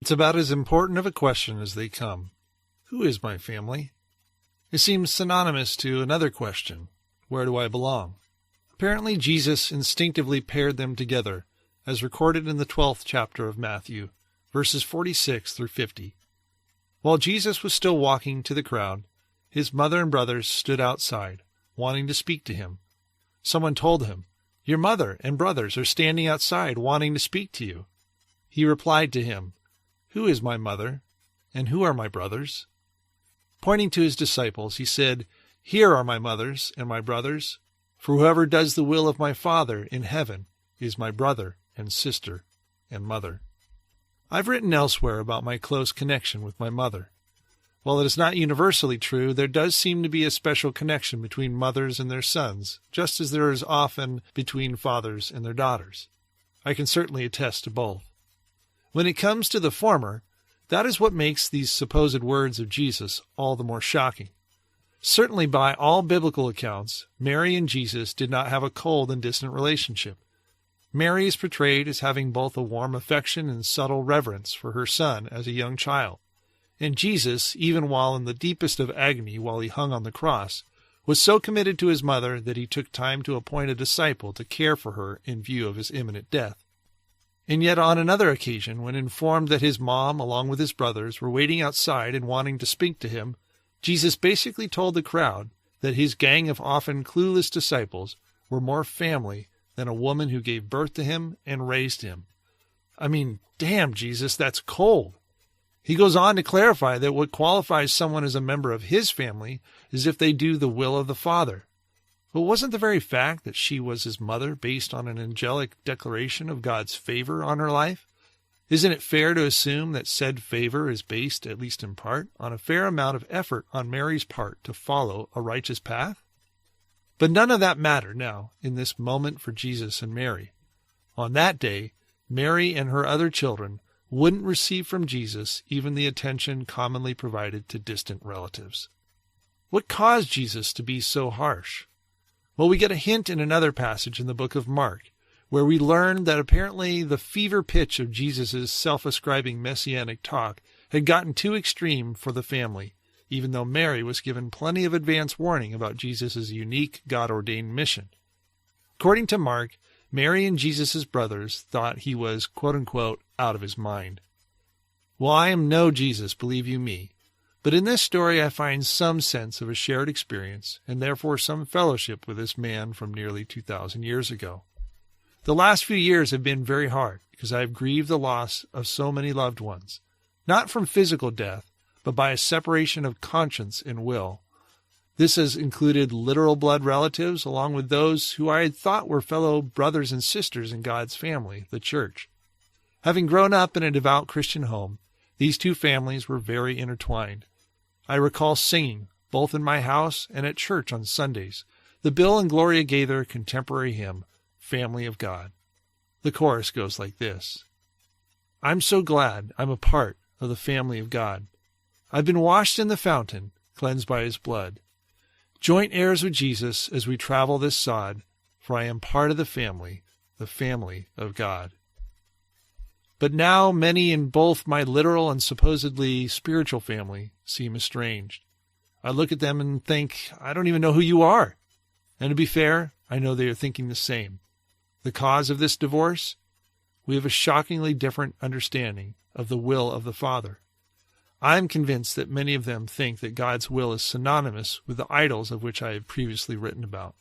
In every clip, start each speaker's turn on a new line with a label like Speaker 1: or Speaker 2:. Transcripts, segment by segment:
Speaker 1: It's about as important of a question as they come. Who is my family? It seems synonymous to another question. Where do I belong? Apparently, Jesus instinctively paired them together, as recorded in the 12th chapter of Matthew, verses 46 through 50. While Jesus was still walking to the crowd, his mother and brothers stood outside, wanting to speak to him. Someone told him, "Your mother and brothers are standing outside wanting to speak to you." He replied to him, "Who is my mother, and who are my brothers?" Pointing to his disciples, he said, "Here are my mothers and my brothers, for whoever does the will of my Father in heaven is my brother and sister and mother." I've written elsewhere about my close connection with my mother. While it is not universally true, there does seem to be a special connection between mothers and their sons, just as there is often between fathers and their daughters. I can certainly attest to both. When it comes to the former, that is what makes these supposed words of Jesus all the more shocking. Certainly by all biblical accounts, Mary and Jesus did not have a cold and distant relationship. Mary is portrayed as having both a warm affection and subtle reverence for her son as a young child. And Jesus, even while in the deepest of agony while he hung on the cross, was so committed to his mother that he took time to appoint a disciple to care for her in view of his imminent death. And yet on another occasion, when informed that his mom, along with his brothers, were waiting outside and wanting to speak to him, Jesus basically told the crowd that his gang of often clueless disciples were more family than a woman who gave birth to him and raised him. I mean, damn, Jesus, that's cold. He goes on to clarify that what qualifies someone as a member of his family is if they do the will of the Father. But wasn't the very fact that she was his mother based on an angelic declaration of God's favor on her life? Isn't it fair to assume that said favor is based, at least in part, on a fair amount of effort on Mary's part to follow a righteous path? But none of that mattered now in this moment for Jesus and Mary. On that day, Mary and her other children wouldn't receive from Jesus even the attention commonly provided to distant relatives. What caused Jesus to be so harsh? Well, we get a hint in another passage in the book of Mark, where we learn that apparently the fever pitch of Jesus' self-ascribing messianic talk had gotten too extreme for the family, even though Mary was given plenty of advance warning about Jesus' unique God-ordained mission. According to Mark, Mary and Jesus' brothers thought he was, quote-unquote, out of his mind. Well, I am no Jesus, believe you me, but in this story I find some sense of a shared experience, and therefore some fellowship with this man from nearly 2,000 years ago. The last few years have been very hard because I have grieved the loss of so many loved ones, not from physical death, but by a separation of conscience and will. This has included literal blood relatives along with those who I had thought were fellow brothers and sisters in God's family, the church. Having grown up in a devout Christian home, these two families were very intertwined. I recall singing, both in my house and at church on Sundays, the Bill and Gloria Gaither contemporary hymn, Family of God. The chorus goes like this: I'm so glad I'm a part of the family of God. I've been washed in the fountain, cleansed by his blood. Joint heirs with Jesus as we travel this sod, for I am part of the family of God. But now many in both my literal and supposedly spiritual family seem estranged. I look at them and think, I don't even know who you are. And to be fair, I know they are thinking the same. The cause of this divorce? We have a shockingly different understanding of the will of the Father. I am convinced that many of them think that God's will is synonymous with the idols of which I have previously written about.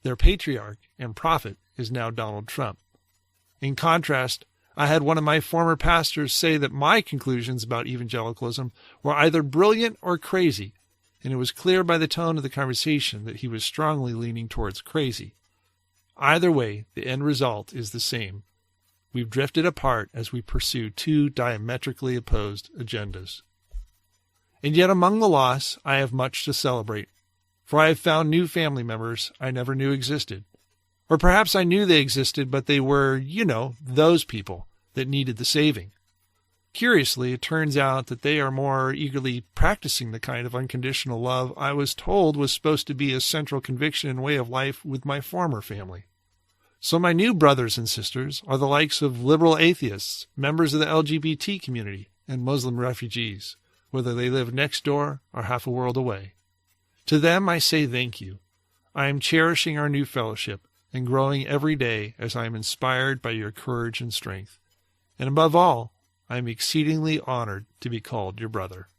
Speaker 1: Their patriarch and prophet is now Donald Trump. In contrast, I had one of my former pastors say that my conclusions about evangelicalism were either brilliant or crazy, and it was clear by the tone of the conversation that he was strongly leaning towards crazy. Either way, the end result is the same. We've drifted apart as we pursue two diametrically opposed agendas. And yet among the loss, I have much to celebrate, for I have found new family members I never knew existed. Or perhaps I knew they existed, but they were, those people that needed the saving. Curiously, it turns out that they are more eagerly practicing the kind of unconditional love I was told was supposed to be a central conviction and way of life with my former family. So my new brothers and sisters are the likes of liberal atheists, members of the LGBT community, and Muslim refugees, whether they live next door or half a world away. To them I say thank you. I am cherishing our new fellowship and growing every day as I am inspired by your courage and strength. And above all, I am exceedingly honored to be called your brother.